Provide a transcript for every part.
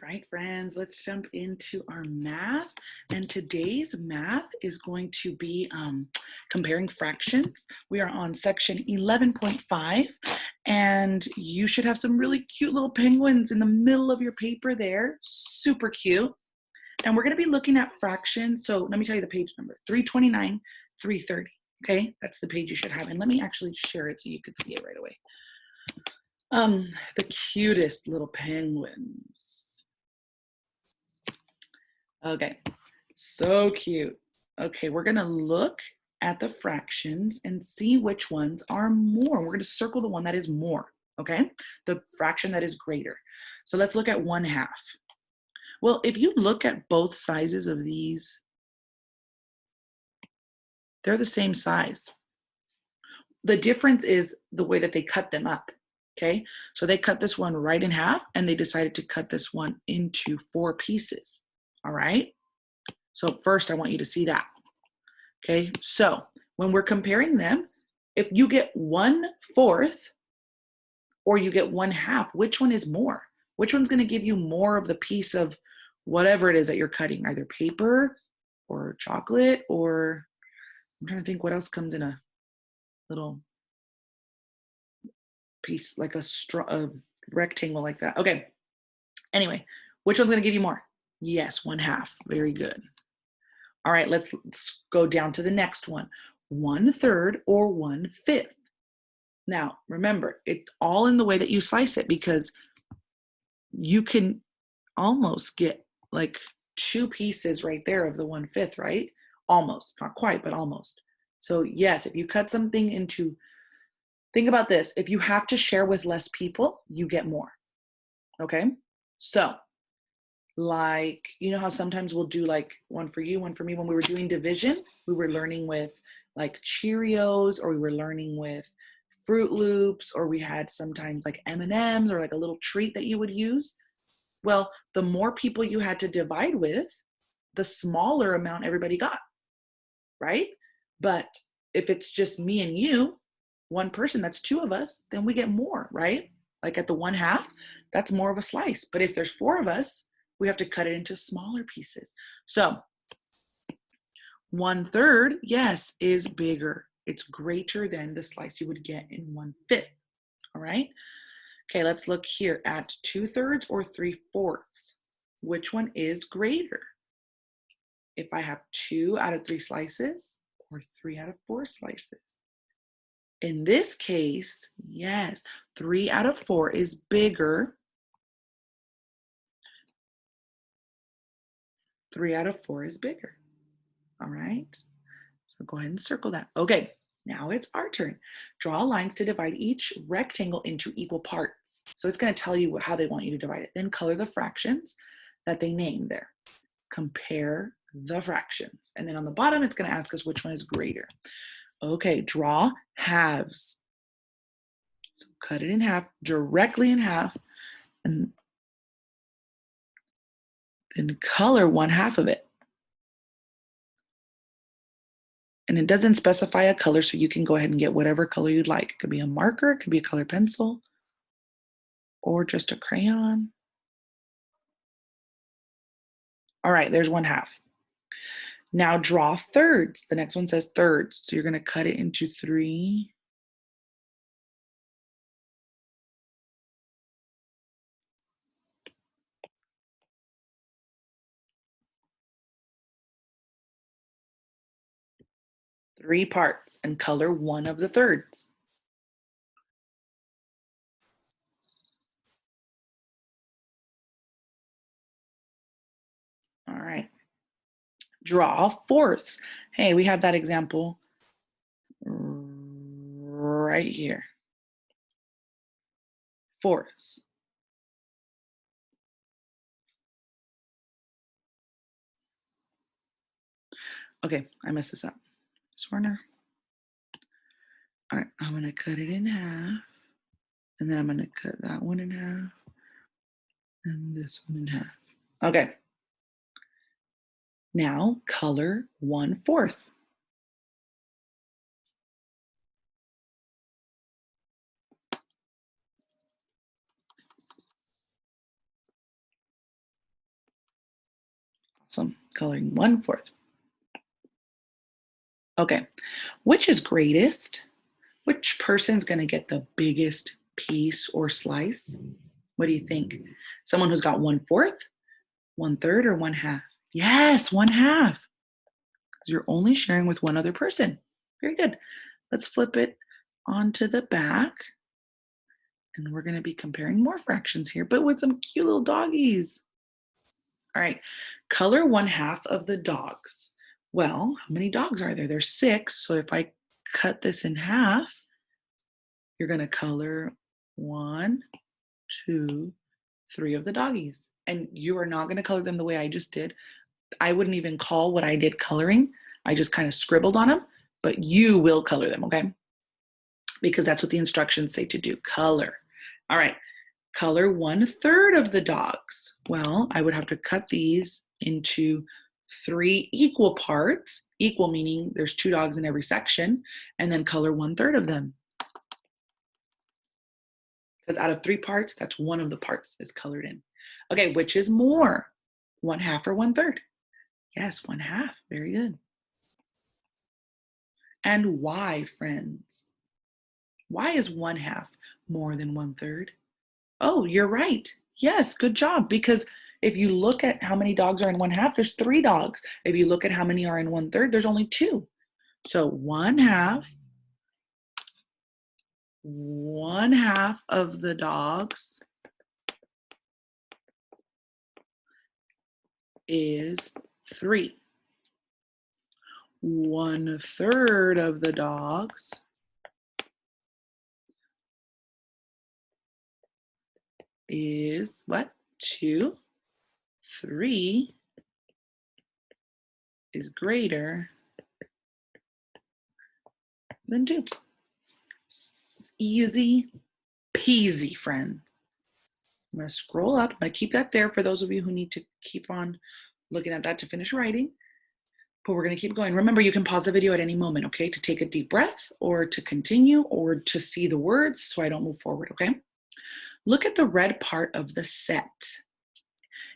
right, friends, let's jump into our math. And today's math is going to be comparing fractions. We are on section 11.5, and you should have some really cute little penguins in the middle of your paper there. Super cute. And we're going to be looking at fractions. So let me tell you the page number, 329, 330. Okay, that's the page you should have. And let me actually share it so you could see it right away. The cutest little penguins. Okay, so cute. Okay, we're gonna look at the fractions and see which ones are more. We're gonna circle the one that is more, okay? The fraction that is greater. So let's look at 1/2. Well, if you look at both sizes of these, they're the same size. The difference is the way that they cut them up, okay? So they cut this one right in half and they decided to cut this one into 4 pieces, all right? So first I want you to see that. Okay, so when we're comparing them, if you get 1/4 or you get 1/2, which one is more? Which one's gonna give you more of the piece of whatever it is that you're cutting, either paper or chocolate, or I'm trying to think what else comes in a little piece, like a rectangle like that. Okay, anyway, which one's gonna give you more? Yes, 1/2, very good. All right, let's go down to the next one. 1/3 or 1/5. Now, remember, it's all in the way that you slice it, because you can almost get like 2 pieces right there of the 1/5, right? Almost, not quite, but almost. So yes, if you cut something into, think about this, if you have to share with less people, you get more, okay? So, like, you know how sometimes we'll do like one for you, one for me. When we were doing division, we were learning with like Cheerios, or we were learning with Fruit Loops, or we had sometimes like M&Ms or like a little treat that you would use. Well, the more people you had to divide with, the smaller amount everybody got, right? But if it's just me and you, one person, that's 2 of us, then we get more, right? Like at the 1/2, that's more of a slice. But if there's 4 of us, we have to cut it into smaller pieces. So 1/3, yes, is bigger. It's greater than the slice you would get in 1/5, all right? Okay, let's look here at 2/3 or 3/4. Which one is greater? If I have 2 out of 3 slices or 3 out of 4 slices? In this case, yes, 3 out of 4 is bigger. 3 out of 4 is bigger. All right. So go ahead and circle that. Okay, now it's our turn. Draw lines to divide each rectangle into equal parts. So it's going to tell you how they want you to divide it. Then color the fractions that they name there. Compare the fractions. And then on the bottom, it's going to ask us which one is greater. Okay, draw halves. So cut it in half, directly in half, and then color 1/2 of it. And it doesn't specify a color, so you can go ahead and get whatever color you'd like. It could be a marker, it could be a colored pencil, or just a crayon. All right, there's 1/2. Now draw thirds. The next one says thirds. So you're gonna cut it into 3. Three parts and color one of the thirds. All right. Draw fourths. Hey, we have that example right here. Fourths. Okay, I messed this up. Swerner. All right, I'm gonna cut it in half, and then I'm gonna cut that one in half, and this one in half. Okay. Now color 1/4. Awesome. Coloring 1/4. Okay. Which is greatest? Which person's going to get the biggest piece or slice? What do you think? Someone who's got 1/4, 1/3, or 1/2? Yes, 1/2. Because you're only sharing with one other person. Very good. Let's flip it onto the back. And we're going to be comparing more fractions here, but with some cute little doggies. All right. Color 1/2 of the dogs. Well, how many dogs are there? There's 6. So if I cut this in half, you're going to color 1, 2, 3 of the doggies. And you are not going to color them the way I just did. I wouldn't even call what I did coloring. I just kind of scribbled on them, but you will color them, okay? Because that's what the instructions say to do, color. All right, color 1/3 of the dogs. Well, I would have to cut these into 3 equal parts, equal meaning there's 2 dogs in every section, and then color 1/3 of them. Because out of 3 parts, that's one of the parts is colored in. Okay, which is more, 1/2 or 1/3? Yes, 1/2, very good. And why, friends? Why is 1/2 more than 1/3? Oh, you're right. Yes, good job. Because if you look at how many dogs are in 1/2, there's 3 dogs. If you look at how many are in 1/3, there's only 2. So 1/2 of the dogs is 3. 1/3 of the dogs is what? 2. 3 is greater than 2. Easy peasy, friends. I'm going to scroll up. I'm going to keep that there for those of you who need to keep on looking at that to finish writing. But we're going to keep going. Remember, you can pause the video at any moment, okay, to take a deep breath or to continue or to see the words so I don't move forward, okay? Look at the red part of the set.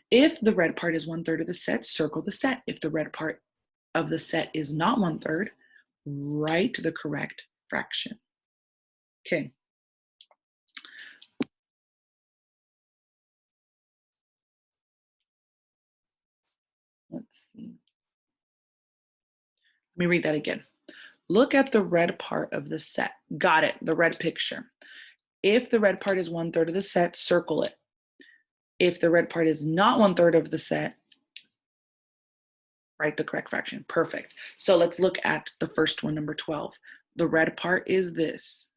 If the red part is 1/3 of the set, circle the set. If the red part of the set is not 1/3, write the correct fraction. Okay. Let's see. Let me read that again. Look at the red part of the set. Got it, the red picture. If the red part is 1/3 of the set, circle it. If the red part is not 1/3 of the set, write the correct fraction. Perfect. So let's look at the first one, number 12. The red part is this,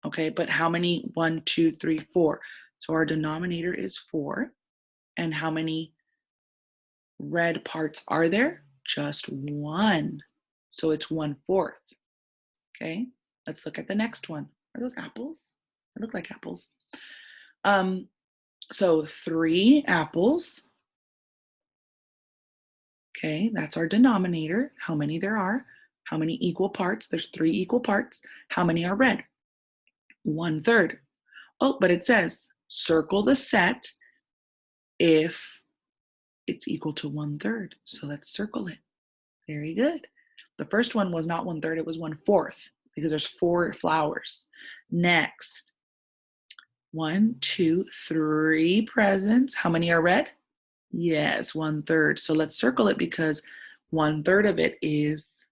okay? But how many? 1, 2, 3, 4. So our denominator is 4. And how many red parts are there? Just 1. So it's 1/4. Okay, let's look at the next one. Are those apples? They look like apples. So 3 apples. Okay, that's our denominator. How many there are? How many equal parts? There's 3 equal parts. How many are red? 1/3. Oh, but it says circle the set if it's equal to 1/3. So let's circle it. Very good. The first one was not 1/3, it was 1/4 because there's 4 flowers. Next, 1, 2, 3 presents. How many are red? Yes, 1/3. So let's circle it because 1/3 of it is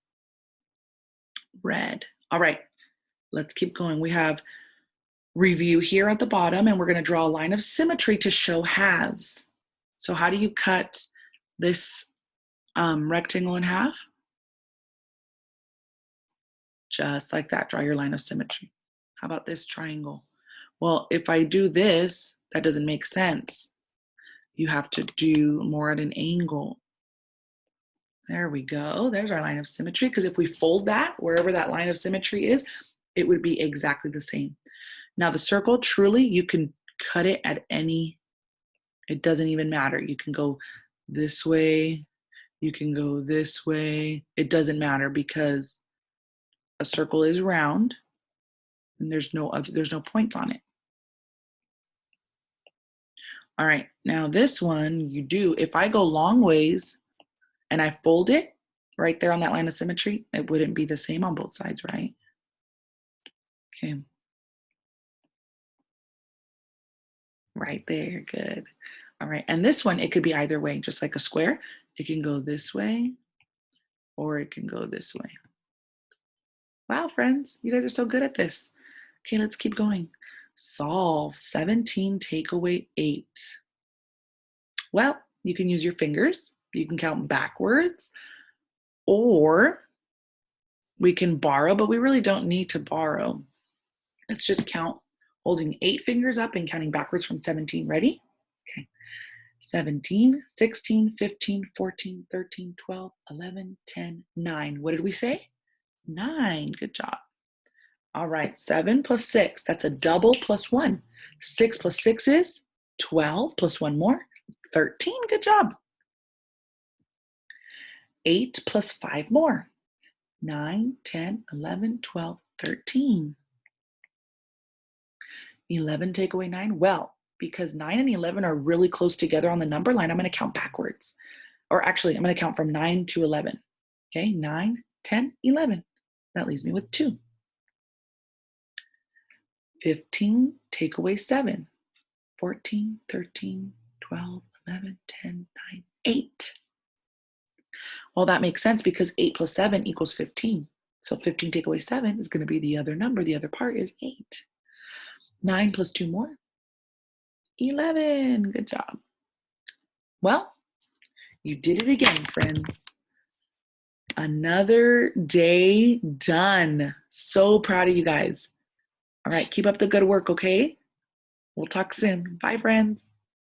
red. All right, let's keep going. We have review here at the bottom, and we're going to draw a line of symmetry to show halves. So how do you cut this rectangle in half? Just like that, draw your line of symmetry. How about this triangle? Well, if I do this, that doesn't make sense. You have to do more at an angle. There we go. There's our line of symmetry, because if we fold that, wherever that line of symmetry is, it would be exactly the same. Now the circle, truly, you can cut it at any, it doesn't even matter. You can go this way, you can go this way. It doesn't matter because a circle is round and there's no points on it. All right, now this one you do, if I go long ways, and I fold it right there on that line of symmetry, it wouldn't be the same on both sides, right? Okay. Right there, good. All right, and this one, it could be either way, just like a square. It can go this way, or it can go this way. Wow, friends, you guys are so good at this. Okay, let's keep going. Solve 17, take away 8. Well, you can use your fingers. You can count backwards, or we can borrow, but we really don't need to borrow. Let's just count holding 8 fingers up and counting backwards from 17. Ready? Okay. 17, 16, 15, 14, 13, 12, 11, 10, 9. What did we say? 9. Good job. All right, 7 plus 6, that's a double plus 1. 6 plus 6 is 12 plus 1 more, 13. Good job. 8 plus 5 more, 9, 10, 11, 12, 13. 11 take away 9. Well, because 9 and 11 are really close together on the number line, I'm going to count backwards. Or actually, I'm going to count from 9 to 11. Okay, 9, 10, 11. That leaves me with 2. 15, take away 7. 14, 13, 12, 11, 10, 9, 8. Well, that makes sense because 8 plus 7 equals 15. So 15 take away 7 is going to be the other number. The other part is 8. 9 plus 2 more, 11. Good job. Well, you did it again, friends. Another day done. So proud of you guys. All right, keep up the good work, okay? We'll talk soon. Bye, friends.